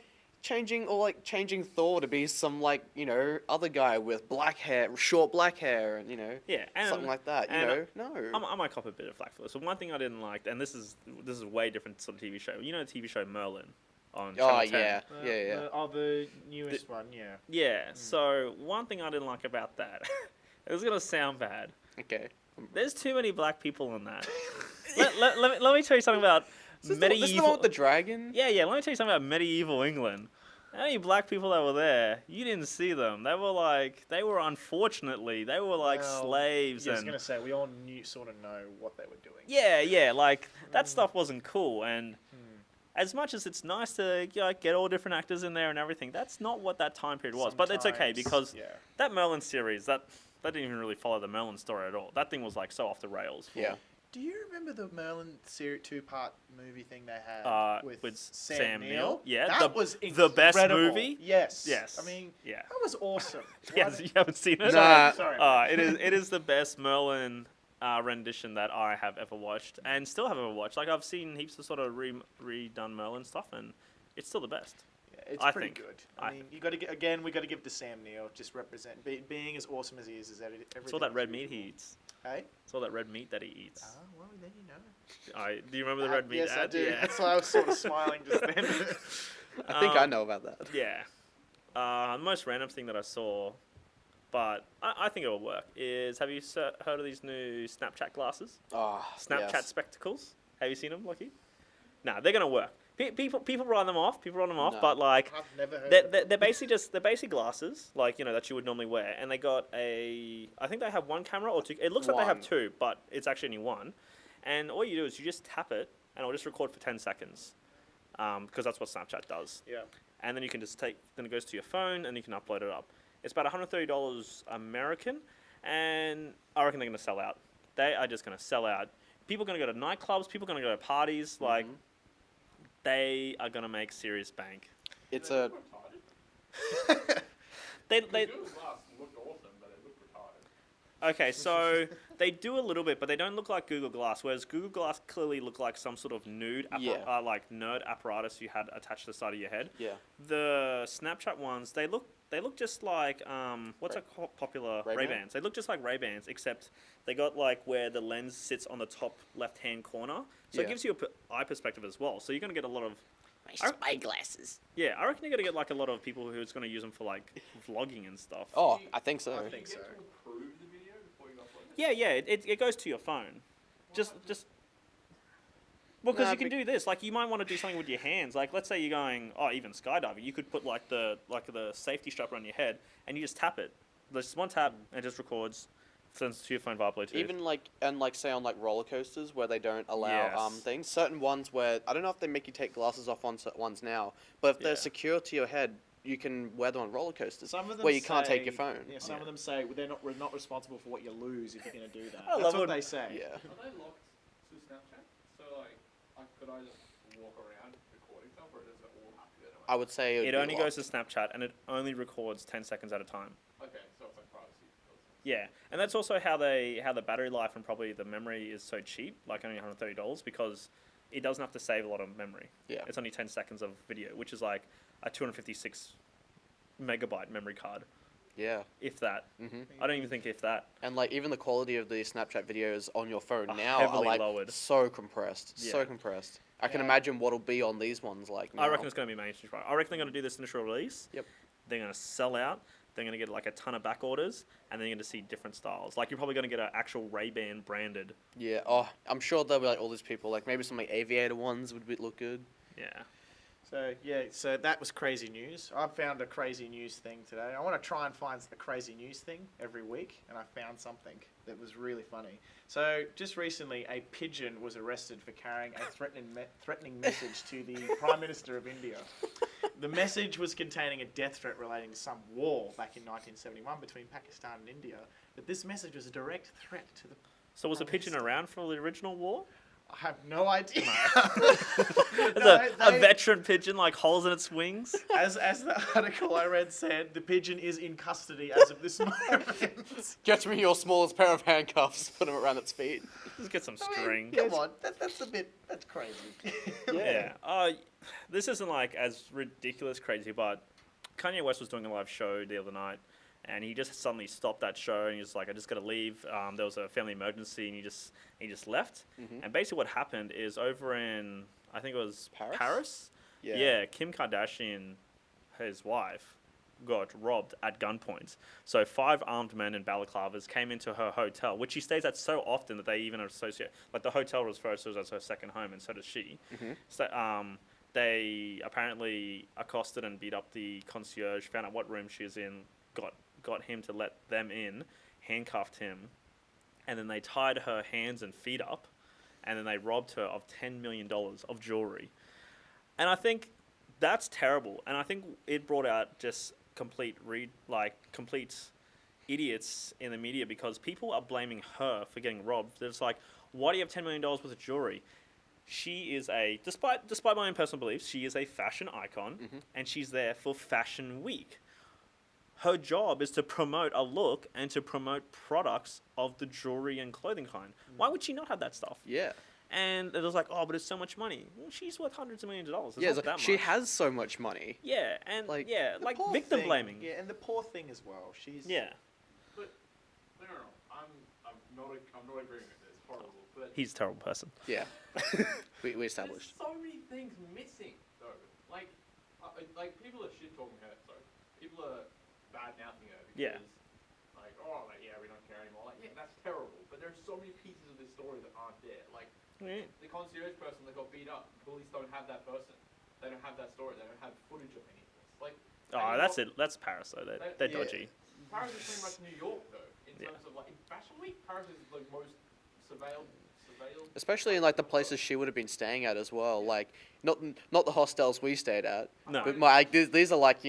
changing Thor to be some like other guy with black hair, short black hair, and and, something like that. No. I might cop a bit of flack for this. So one thing I didn't like, and this is way different sort of TV show. You know the TV show Merlin on Channel 10? Yeah. The newest one, yeah. Yeah. So one thing I didn't like about that, it was gonna sound bad. Okay. There's too many black people in that. let me tell you something about medieval. This is the one with the dragon? Yeah. Let me tell you something about medieval England. How many black people that were there? You didn't see them. They were unfortunately, slaves. I was gonna say we all sort of know what they were doing. Yeah. Like that stuff wasn't cool. And as much as it's nice to get all different actors in there and everything, that's not what that time period was. But it's okay because that Merlin series that didn't even really follow the Merlin story at all. That thing was like so off the rails. Yeah. Do you remember the Merlin series 2-part movie thing they had with Sam Neill? Yeah, that was incredible. The best movie. Yes. Yes. I mean, that was awesome. Yes, you haven't seen it. Nah. Sorry. It is the best Merlin rendition that I have ever watched and still have ever watched. Like I've seen heaps of sort of redone Merlin stuff, and it's still the best. It's pretty good. I mean, we got to give it to Sam Neill. Just being as awesome as he is everything. It's all that red meat he eats. Hey? It's all that red meat that he eats. Oh, well, then you know. Do you remember the red meat yes, ad? I do. Yeah. That's why I was sort of smiling just then. I think I know about that. Yeah. The most random thing that I saw, but I think it will work, is have you heard of these new Snapchat glasses? Snapchat spectacles? Have you seen them, Lucky? Nah, they're going to work. People run them off. No. But like I've never heard they're basic glasses, like that you would normally wear, and they got I think they have one camera or two. It looks like they have two, but it's actually only one. And all you do is you just tap it, and it'll just record for 10 seconds, because that's what Snapchat does. Yeah. And then you can just then it goes to your phone, and you can upload it up. It's about $130 American, and I reckon they're gonna sell out. They are just gonna sell out. People are gonna go to nightclubs. People are gonna go to parties. Like. They are gonna make serious bank. It's a. They Google Glass looked awesome, but it looked retarded. Okay, so they do a little bit, but they don't look like Google Glass. Whereas Google Glass clearly look like some sort of like nerd apparatus you had attached to the side of your head. Yeah. The Snapchat ones, they look just like what's a popular Ray-Bans? They look just like Ray-Bans, except they got like where the lens sits on the top left-hand corner, so it gives you a eye perspective as well. So you're gonna get a lot of spy glasses. Yeah, I reckon you're gonna get like a lot of people who's gonna use them for like vlogging and stuff. Oh, I think so. I think so. Approve the video before you upload it? Yeah, it goes to your phone. Just well, because you can do this. Like, you might want to do something with your hands. Like, let's say you're going, even skydiving. You could put like the safety strap around your head, and you just tap it. There's just one tap, and it just records, sends to your phone via Bluetooth. Even say on like roller coasters where they don't allow Yes. things. Certain ones where I don't know if they make you take glasses off on certain ones now, but if they're secure to your head, you can wear them on roller coasters. Some of them where you can't take your phone. Yeah, some of them say we're not responsible for what you lose if you're going to do that. I That's love what when- they say. Yeah. Are they locked to Snapchat? So could I just walk around recording stuff, or does it all have to go to my I would say it only goes to Snapchat, and it only records 10 seconds at a time. Okay, so it's like privacy. Yeah, and that's also how the battery life and probably the memory is so cheap, like only $130, because it doesn't have to save a lot of memory. Yeah. It's only 10 seconds of video, which is like a 256 megabyte memory card, Yeah. if that. Mm-hmm. I don't even think if that. And like even the quality of the Snapchat videos on your phone Are now are heavily like lowered. so compressed, Yeah. so compressed. I can Yeah. imagine what'll be on these ones like now. I reckon it's going to be mainstream. I reckon they're going to do this initial release. Yep. They're going to sell out. They're going to get like a ton of back orders, and then you're going to see different styles. Like, you're probably going to get an actual Ray-Ban branded. Yeah. Oh, I'm sure there'll be like all these people. Like maybe some like aviator ones would look good. Yeah. So that was crazy news. I found a crazy news thing today. I want to try and find a crazy news thing every week, and I found something that was really funny. So just recently, a pigeon was arrested for carrying a threatening message to the Prime Minister of India. The message was containing a death threat relating to some war back in 1971 between Pakistan and India. But this message was a direct threat to the. So was the pigeon around for the original war? I have no idea. There's a veteran pigeon, like, holes in its wings. As the article I read said, the pigeon is in custody as of this moment. Get me your smallest pair of handcuffs, put them around its feet. Just get some string. Come on, that's crazy. Yeah. This isn't, like, as ridiculous crazy, but Kanye West was doing a live show the other night, and he just suddenly stopped that show, and he was like, I just got to leave. There was a family emergency, and he just left. Mm-hmm. And basically what happened is over in, I think it was Paris? Yeah, Kim Kardashian, his wife, got robbed at gunpoint. So 5 armed men in balaclavas came into her hotel, which she stays at so often that they even associate, like the hotel refers to as her second home, and so does she. Mm-hmm. So, they apparently accosted and beat up the concierge, found out what room she was in, got him to let them in, handcuffed him, and then they tied her hands and feet up, and then they robbed her of $10 million of jewelry. And I think that's terrible, and I think it brought out just complete idiots in the media, because people are blaming her for getting robbed. It's like, why do you have $10 million worth of jewelry? She is despite my own personal beliefs, she is a fashion icon, mm-hmm. and she's there for Fashion Week. Her job is to promote a look and to promote products of the jewelry and clothing kind. Why would she not have that stuff? Yeah. And it was like, oh, but it's so much money. Well, she's worth hundreds of millions of dollars. It's yeah, not that she much. has so much money. Yeah, and like victim thing, blaming. Yeah, and the poor thing as well. She's But no, I'm not agreeing with this. It's horrible. But he's a terrible person. Yeah, we established. There's so many things missing though. Like people are shit talking her. Sorry, people are bad mouthing her because we don't care anymore. Like, yeah, that's terrible. But there's so many pieces of this story that aren't there. Like the concierge person that got beat up. Police don't have that person. They don't have that story. They don't have footage of any of this. Like, that's it. That's Paris though. They're dodgy. Paris is pretty much New York though. In terms of like in Fashion Week, Paris is the most surveilled. Especially in like the places she would have been staying at as well. Like not the hostels we stayed at. No. But these are like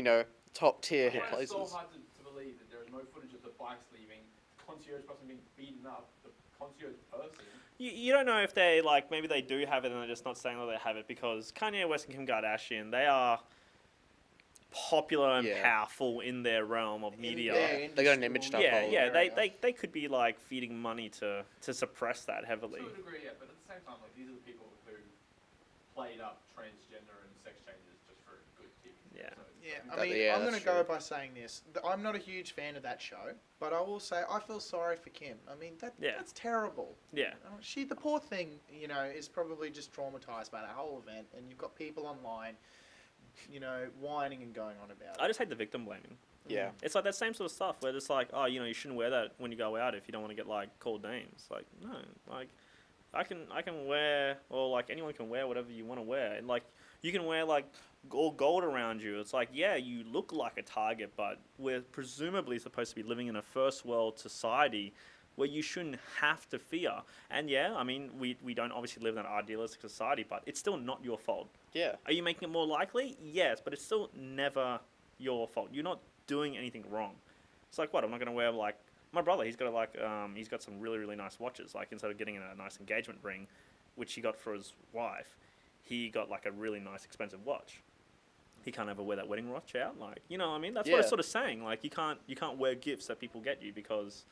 top tier places. It's so hard to believe that there is no footage of the bikes leaving, the concierge person being beaten up, the concierge person. You don't know if they maybe they do have it and they're just not saying that they have it, because Kanye West and Kim Kardashian, they are popular and powerful in their realm of media. They got an image stuff. They could be feeding money to suppress that heavily. To a degree, yeah, but at the same time, these are the people who played up transgender and sex changes just for good TV. Yeah, I'm going to go by saying this. I'm not a huge fan of that show, but I will say I feel sorry for Kim. I mean, that's terrible. Yeah. The poor thing, is probably just traumatized by that whole event, and you've got people online whining and going on about it. I just hate the victim blaming. Yeah. It's like that same sort of stuff where it's like, oh, you shouldn't wear that when you go out if you don't want to get called names. Like, no, I can wear, or anyone can wear whatever you want to wear. And you can wear all gold around you. It's like, yeah, you look like a target, but we're presumably supposed to be living in a first world society where you shouldn't have to fear. And yeah, I mean, we don't obviously live in an idealistic society, but it's still not your fault. Yeah. Are you making it more likely? Yes, but it's still never your fault. You're not doing anything wrong. It's like, what? I'm not going to wear my brother. He's got he's got some really, really nice watches. Instead of getting a nice engagement ring, which he got for his wife, he got a really nice expensive watch. He can't ever wear that wedding watch out. You know what I mean? That's what it's sort of saying. You can't wear gifts that people get you because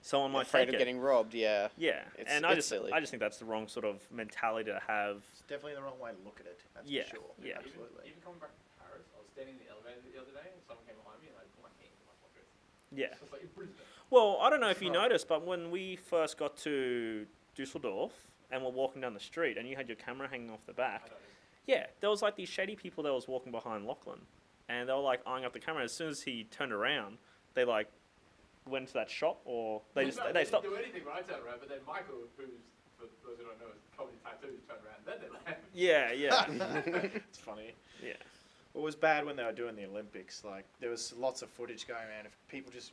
someone might afraid take of getting robbed. Yeah. Yeah, and I just think that's the wrong sort of mentality to have. It's definitely the wrong way to look at it. That's for sure. Yeah, absolutely. Even coming back from Paris, I was standing in the elevator the other day, and someone came behind me, and I put my hand in my pocket. Yeah. So it's like in Brisbane. Well, I don't know if you noticed, but when we first got to Dusseldorf and we're walking down the street, and you had your camera hanging off the back, there was these shady people that was walking behind Lachlan, and they were eyeing up the camera. As soon as he turned around, they went to that shop, or they stopped. They didn't do anything when I turned around, but then Michael, who's, for those who don't know, is covered in tattoos, turned around, then they laughed. Yeah. It's funny. Yeah. It was bad when they were doing the Olympics. There was lots of footage going around of people just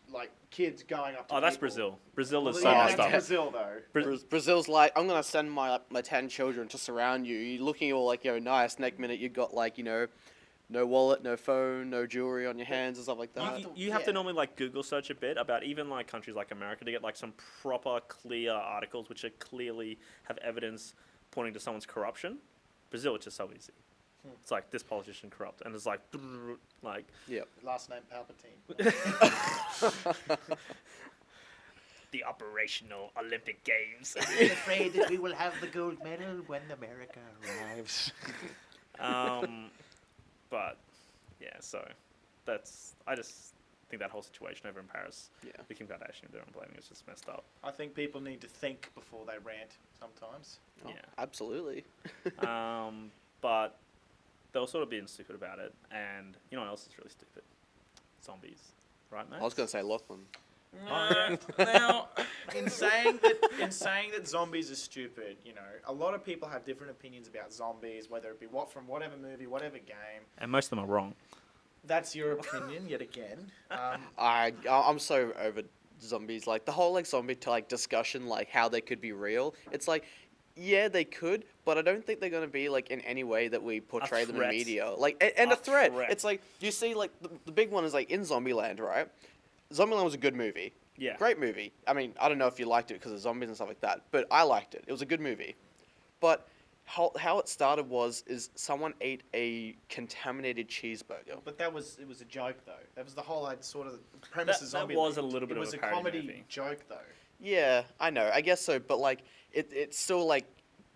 kids going up to that's people. Brazil. Brazil is Well, so yeah, messed up. Brazil though. Brazil's I'm gonna send my 10 children to surround you. You're looking all nice. Next minute you got no wallet, no phone, no jewelry on your hands and stuff like that. You have to normally Google search a bit about even countries like America to get some proper clear articles which are clearly have evidence pointing to someone's corruption. Brazil, it's just so easy. It's like this politician corrupt, and it's like Yep. Last name Palpatine. the operational Olympic Games. I'm afraid that we will have the gold medal when America arrives. But yeah, so I just think that whole situation over in Paris, the Kim Kardashian they're blaming is just messed up. I think people need to think before they rant sometimes. Oh, absolutely. But they were sort of being stupid about it, and you know what else is really stupid? Zombies, right, mate? I was going to say Lachlan. Now, in saying that zombies are stupid, you know, a lot of people have different opinions about zombies, whether it be from whatever movie, whatever game. And most of them are wrong. That's your opinion, yet again. I'm so over zombies. Like the whole like zombie discussion, like how they could be real. It's like, yeah, they could, but I don't think they're gonna be like in any way that we portray them in media. Like and a threat. It's like you see like the big one is like in Zombieland, right? Zombieland was a good movie. Yeah. Great movie. I mean, I don't know if you liked it because of zombies and stuff like that, but I liked it. It was a good movie. But how it started is someone ate a contaminated cheeseburger. But it was a joke though. That was the whole sort of premise of Zombieland. That was a little bit of a parody comedy movie joke though. Yeah, I know. I guess so, but like it's still like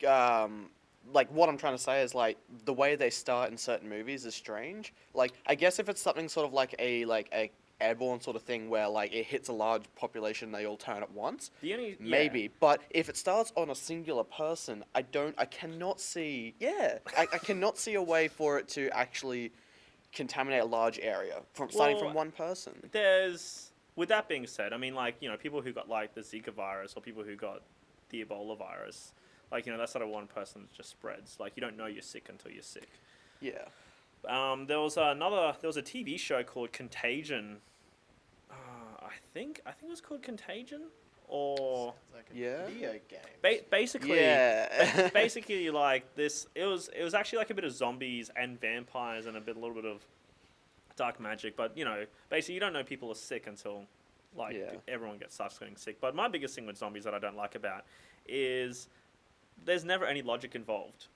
what I'm trying to say is like the way they start in certain movies is strange. Like I guess if it's something sort of like a airborne sort of thing where like it hits a large population, they all turn at once. Maybe, but if it starts on a singular person, I cannot see. Yeah, I cannot see a way for it to actually contaminate a large area starting from one person. With that being said, I mean, like, you know, people who got like the Zika virus or people who got the Ebola virus, like, you know, that's not a one person that just spreads. Like, you don't know you're sick until you're sick. Yeah. There was a TV show called Contagion. I think it was called Contagion, or like a video game. Basically, like this. It was actually like a bit of zombies and vampires and a little bit of dark magic. But you know, basically, you don't know people are sick until everyone starts getting sick. But my biggest thing with zombies that I don't like about is there's never any logic involved.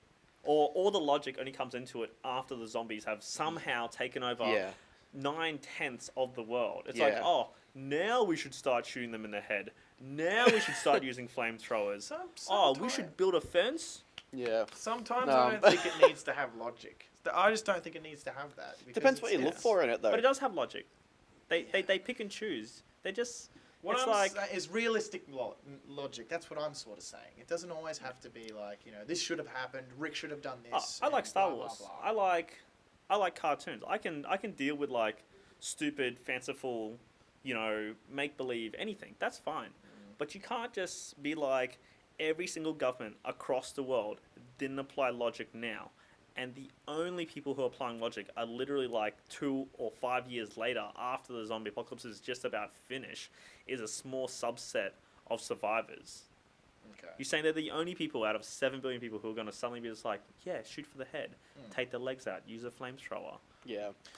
Or all the logic only comes into it after the zombies have somehow taken over 9/10 of the world. It's like, oh, now we should start shooting them in the head. Now we should start using flamethrowers. We should build a fence. Yeah. Sometimes I don't think it needs to have logic. I just don't think it needs to have that. Depends what you look for in it, though. But it does have logic. They pick and choose. They just... What I'm saying is realistic logic. That's what I'm sort of saying. It doesn't always have to be like, you know, this should have happened. Rick should have done this. I like Star Wars. Blah, blah, blah. I like cartoons. I can deal with like stupid, fanciful, you know, make believe anything. That's fine. But you can't just be like every single government across the world didn't apply logic now. And the only people who are applying logic are literally like 2 or 5 years later, after the zombie apocalypse is just about finished, is a small subset of survivors. Okay. You're saying they're the only people out of 7 billion people who are going to suddenly be just like, yeah, shoot for the head, take the legs out, use a flamethrower,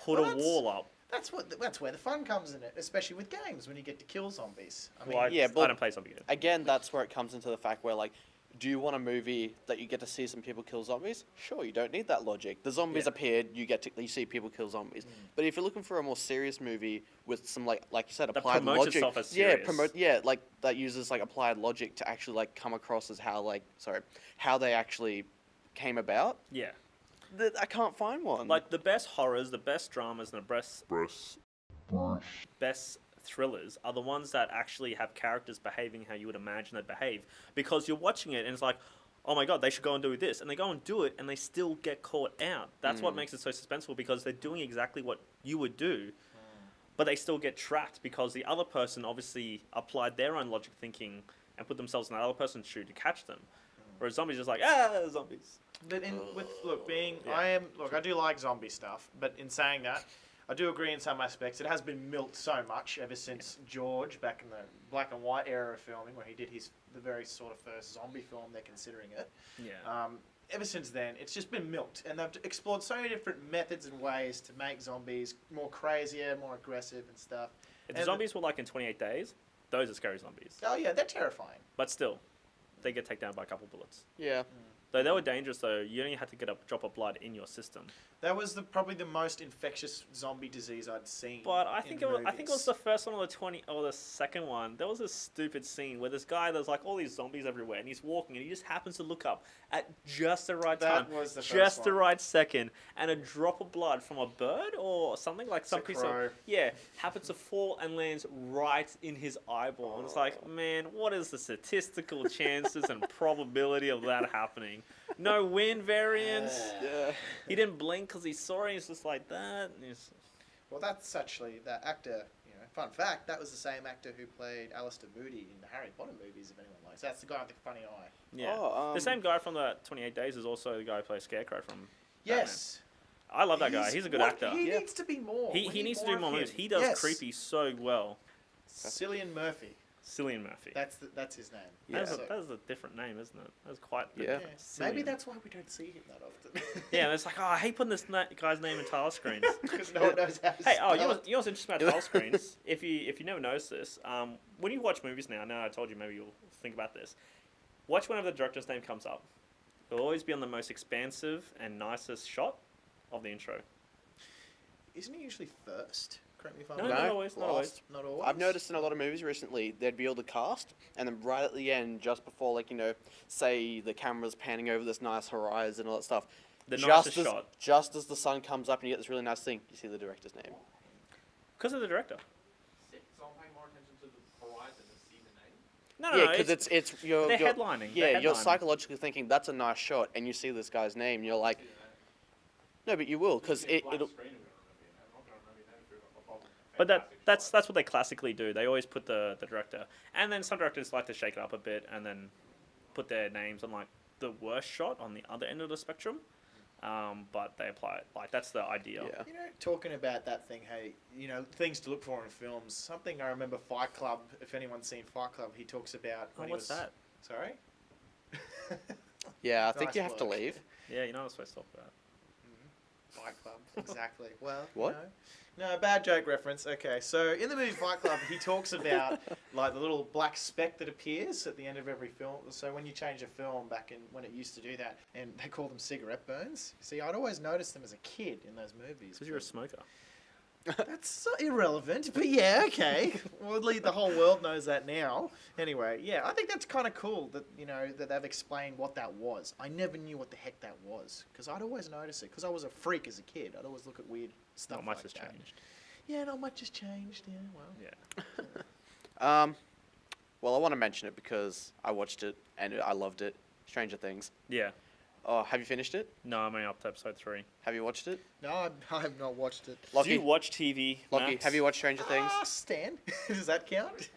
put a wall up. That's where the fun comes in it, especially with games when you get to kill zombies. I mean, I don't play zombie games. Again, that's where it comes into the fact where like, do you want a movie that you get to see some people kill zombies? Sure, you don't need that logic. The zombies appeared, you see people kill zombies. But if you're looking for a more serious movie with some like you said, applied logic, like that uses like applied logic to actually like come across as how they actually came about. Yeah. I can't find one. Like the best horrors, the best dramas, and the best thrillers are the ones that actually have characters behaving how you would imagine they'd behave, because you're watching it and it's like, oh my god, they should go and do this, and they go and do it and they still get caught out. That's what makes it so suspenseful, because they're doing exactly what you would do, but they still get trapped because the other person obviously applied their own logic thinking and put themselves in that other person's shoe to catch them. Whereas zombies just like, zombies. But I do like zombie stuff, but in saying that, I do agree in some aspects. It has been milked so much ever since George, back in the black and white era of filming, when he did the very sort of first zombie film, they're considering it. Yeah. Ever since then, it's just been milked, and they've explored so many different methods and ways to make zombies more crazier, more aggressive and stuff. If the zombies were like in 28 days, those are scary zombies. Oh yeah, they're terrifying. But still, they get taken down by a couple bullets. Yeah. Though they were dangerous, though, you only had to get a drop of blood in your system. That was probably the most infectious zombie disease I'd seen. But I think it was the first one or the second one. There was a stupid scene where this guy, there's like all these zombies everywhere, and he's walking, and he just happens to look up at just the right time, was the first just the one. right second, and a drop of blood from a bird or something like some piece crow. of happens to fall and lands right in his eyeball. And it's like, man, what is the statistical chances and probability of that happening? No wind variance. He didn't blink because he saw it. He's just like that. Well, that's actually that actor. Fun fact: that was the same actor who played Alistair Moody in the Harry Potter movies. If anyone likes, that's the guy with the funny eye. Yeah. The same guy from the 28 Days is also the guy who plays Scarecrow from. Yes. Batman. I love that guy. He's a good actor. He needs to be more. He needs to do more movies. He does creepy so well. Cillian Murphy. Cillian Murphy. That's his name. Yeah. That is a different name, isn't it? That's quite. Maybe that's why we don't see him that often. Yeah, it's like, I hate putting this guy's name in title screens. Because no one knows how to Hey, spell you know it. what's interesting about title screens? If you never noticed this, when you watch movies now I told you maybe you'll think about this. Watch whenever the director's name comes up. It'll always be on the most expansive and nicest shot of the intro. Isn't he usually first? Correct me if I'm No, wrong. not always. Not always. Not always. I've noticed in a lot of movies recently, there'd be all the cast, and then right at the end, just before, say the camera's panning over this nice horizon and all that stuff, The nicest shot. just as the sun comes up and you get this really nice thing, you see the director's name. Because of the director. So I'm paying more attention to the horizon than see the name. No, Yeah, because it's you're headlining. Yeah, They're you're headlining. psychologically thinking that's a nice shot, and you see this guy's name, and you're like, no, but you will, because it'll. But that's what they classically do. They always put the director, and then some directors like to shake it up a bit and then put their names on like the worst shot on the other end of the spectrum. But they apply it like that's the idea. Yeah. Talking about that thing, hey, things to look for in films. Something I remember Fight Club. If anyone's seen Fight Club, he talks about when What's that? Sorry. Yeah, I think Nice you have to work. leave. Yeah, you're not supposed to talk about. Fight Club, exactly. Well, What? No, bad joke reference. Okay, so in the movie Fight Club, he talks about like the little black speck that appears at the end of every film. So when you change a film back in when it used to do that, and they call them cigarette burns. See, I'd always notice them as a kid in those movies. Because you're a smoker. That's so irrelevant, but yeah, okay. Well, the whole world knows that now. Anyway, yeah, I think that's kind of cool that that they've explained what that was. I never knew what the heck that was because I'd always notice it because I was a freak as a kid. I'd always look at weird stuff. Not much like has that. changed. Yeah, not much has changed. Yeah, well. Yeah. Well, I want to mention it because I watched it and I loved it. Stranger Things. Yeah. Oh, have you finished it? No, I'm only up to episode 3. Have you watched it? No, I have not watched it. Do you watch TV, Lockie, Max? have you watched Stranger Things? Stan, does that count?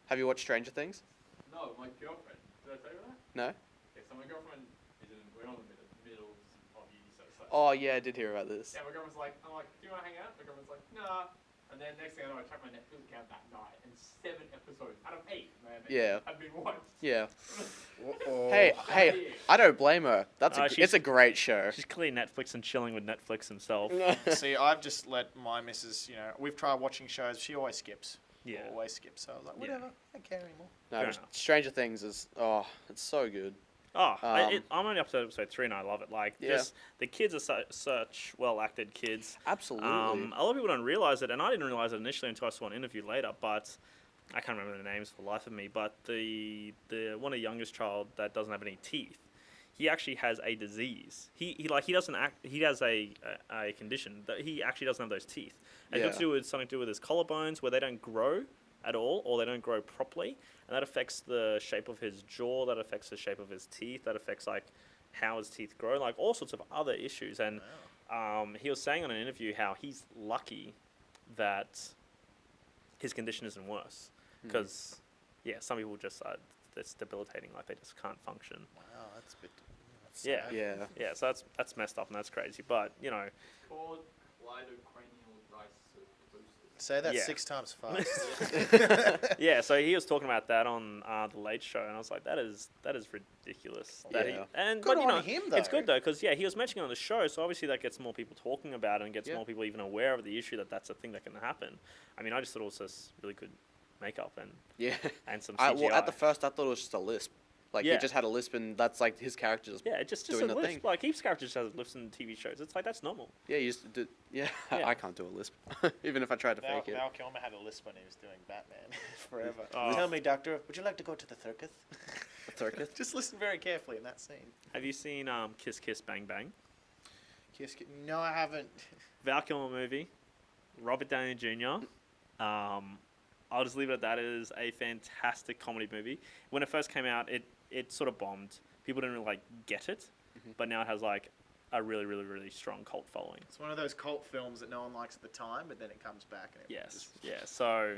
Have you watched Stranger Things? No, my girlfriend. Did I tell you that? No? Okay, so my girlfriend is we're on the middle of uni, so. Oh, yeah, I did hear about this. Yeah, my girlfriend's like, I'm like, do you want to hang out? My girlfriend's like, nah. And then next thing I know, I checked my Netflix account that night, and 7 episodes out of 8, man, had been watched. Yeah. Uh-oh. Hey, I don't blame her. It's a great show. She's clearly Netflix and chilling with Netflix himself. See, I've just let my missus, we've tried watching shows. She always skips. Yeah. Always skips. So I was like, whatever. I don't care anymore. No, Fair but enough. Stranger Things is it's so good. Oh, Um, I'm only up to episode 3 and I love it. Like, Yeah. just the kids are such well-acted kids. Absolutely. A lot of people don't realize it, and I didn't realize it initially until I saw an interview later, but I can't remember the names for the life of me, but the one of the youngest child that doesn't have any teeth, he actually has a disease. He doesn't act. He has a condition that he actually doesn't have those teeth. And it's got to do with something to do with his collarbones where they don't grow at all, or they don't grow properly, and that affects the shape of his jaw. That affects the shape of his teeth. That affects like how his teeth grow, like all sorts of other issues. And he was saying on an interview how he's lucky that his condition isn't worse, because some people just it's debilitating, like they just can't function. Wow, that's a bit. That's Yeah. Yeah, so that's messed up and that's crazy. But Called cleidocranial dyssynostosis. Say that Yeah. 6 times fast. yeah, so he was talking about that on the Late Show, and I was like, that is ridiculous. That Yeah. Good but on him, though. it's good though, because he was mentioning it on the show, so obviously that gets more people talking about it and gets more people even aware of the issue that's a thing that can happen. I mean, I just thought it was just really good makeup and some CGI. At the first, I thought it was just a lisp. Like he just had a lisp, and that's like his character just just doing a the lisp. thing. Like heaps of characters has lisps in TV shows. It's like that's normal. Yeah, you used to do. Yeah, Yeah. I can't do a lisp, even if I tried to fake it. Val Kilmer had a lisp when he was doing Batman forever. Oh. Tell me, Doctor, would you like to go to the circus? The circus? Just listen very carefully in that scene. Have you seen Kiss Kiss Bang Bang? No, I haven't. Val Kilmer movie, Robert Downey Jr. I'll just leave it at that. It is a fantastic comedy movie. When it first came out, it sort of bombed. People didn't really like get it, but now it has like a really, really, really strong cult following. It's one of those cult films that no one likes at the time, but then it comes back. And So,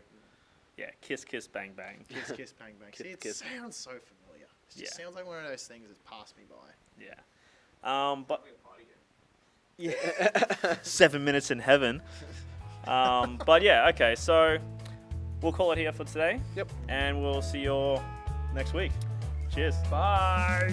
Kiss Kiss Bang Bang. Kiss Kiss Bang Bang. See, it sounds so familiar. It just sounds like one of those things that's passed me by. Yeah. But 7 minutes in heaven. But yeah, okay. So we'll call it here for today. Yep. And we'll see you all next week. Cheers. Bye.